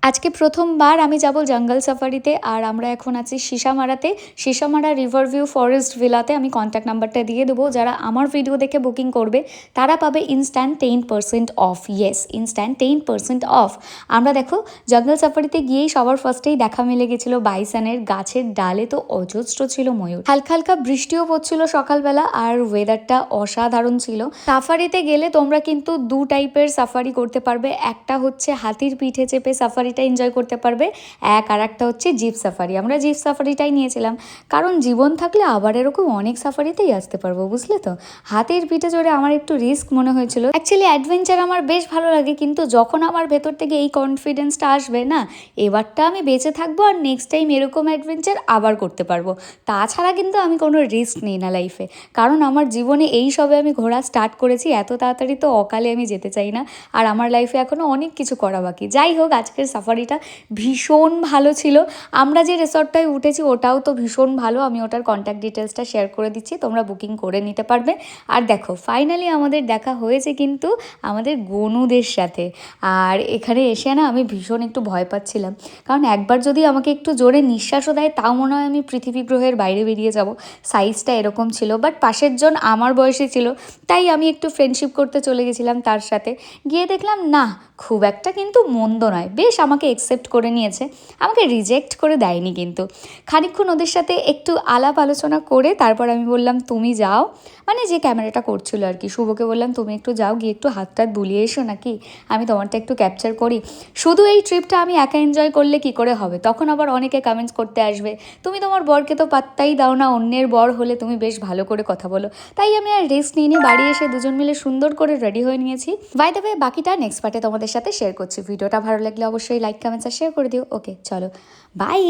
আজকে প্রথমবার আমি যাব জঙ্গল সাফারিতে। আর আমরা এখন আছি সিসামারাতে, সিসামারা রিভার ভিউ ফরেস্ট ভিলাতে। আমি কন্ট্যাক্ট নাম্বারটা দিয়ে দেবো, যারা আমার ভিডিও দেখে বুকিং করবে তারা পাবে instant 10% of. Yes, instant 10% of. আমরা দেখো জঙ্গল সাফারিতে গিয়েই সবার ফার্স্টেই দেখা মিলে গেছিলো বাইসনের। গাছের ডালে তো অজস্র ছিল ময়ূর, হালকা হালকা বৃষ্টিও পড়ছিল সকালবেলা, আর ওয়েদারটা অসাধারণ ছিল। সাফারিতে গেলে তোমরা কিন্তু দু টাইপের সাফারি করতে পারবে। একটা হচ্ছে হাতির পিঠে চেপে সাফারিটা এনজয় করতে পারবে, আর একটা হচ্ছে জিপ সাফারি। আমরা জিপ সাফারিটাই নিয়েছিলাম, কারণ জীবন থাকলে আবার এরকম অনেক সাফারিতেই আসতে পারবো, বুঝলে তো। হাতির পিঠে চড়ে আমার একটু রিস্ক মনে হয়েছিল। অ্যাকচুয়ালি অ্যাডভেঞ্চার আমার বেশ ভালো লাগে, কিন্তু যখন আমার ভেতর থেকে এই কনফিডেন্সটা আসবে না, এবারটা আমি বেঁচে থাকবো আর নেক্সট টাইম এরকম অ্যাডভেঞ্চার আবার করতে পারবো। তাছাড়া কিন্তু আমি কোনো রিস্ক নিই না লাইফে, কারণ আমার জীবনে এই সবে আমি ঘোরা স্টার্ট করেছি। এত তাড়াতাড়ি তো অকালে আমি যেতে চাই না, আর আমার লাইফে এখনও অনেক কিছু করা বাকি। যাই হোক, আজকের সাফারিটা ভীষণ ভালো ছিল। আমরা যে রিসর্টটায় উঠেছি ওটাও তো ভীষণ ভালো। আমি ওটার কন্ট্যাক্ট ডিটেলসটা শেয়ার করে দিচ্ছি, তোমরা বুকিং করে নিতে পারবে। আর দেখো ফাইনালি আমাদের দেখা হয়েছে কিন্তু আমাদের গনুদের সাথে। আর এখানে এসে না আমি ভীষণ একটু ভয় পাচ্ছিলাম, কারণ একবার যদি আমাকে একটু জোরে নিঃশ্বাসও দেয় তাও মনে হয় আমি পৃথিবী গ্রহের বাইরে বেরিয়ে যাব। সাইজটা এরকম ছিল, বাট পাশের জন আমার বয়সে ছিল, তাই আমি একটু ফ্রেন্ডশিপ করতে চলে গেছিলাম তার সাথে। গিয়ে দেখলাম না, খুব একটা কিন্তু মন্দ নয়, বেশ আমাকে একসেপ্ট করে নিয়েছে, আমাকে রিজেক্ট করে দেয়নি। কিন্তু খানিকক্ষণ ওদের সাথে একটু আলাপ আলোচনা করে তারপর আমি বললাম তুমি যাও, মানে যে ক্যামেরাটা করছিল আর কি, শুভকে বললাম তুমি একটু যাও, গিয়ে একটু হাত টাত বুলিয়ে এসো নাকি, আমি তোমারটা একটু ক্যাপচার করি। শুধু এই ট্রিপটা আমি একা এনজয় করলে কি করে হবে, তখন আবার অনেকে কমেন্টস করতে আসবে তুমি তোমার বরকে তো পাত্তাই দাও না, অন্যের বর হলে তুমি বেশ ভালো করে কথা বলো। তাই আমি আর রেস্ট নিয়ে নিয়ে বাড়ি এসে দুজন মিলে সুন্দর করে রেডি হয়ে নিয়েছি। বাই দ্য ওয়ে, বাকিটা নেক্সট পার্টে তোমাদের সাথে শেয়ার করছি। ভিডিওটা ভালো লাগলে অবশ্যই লাইক কমেন্টস আর শেয়ার করে দিও। ওকে চলো, বাই।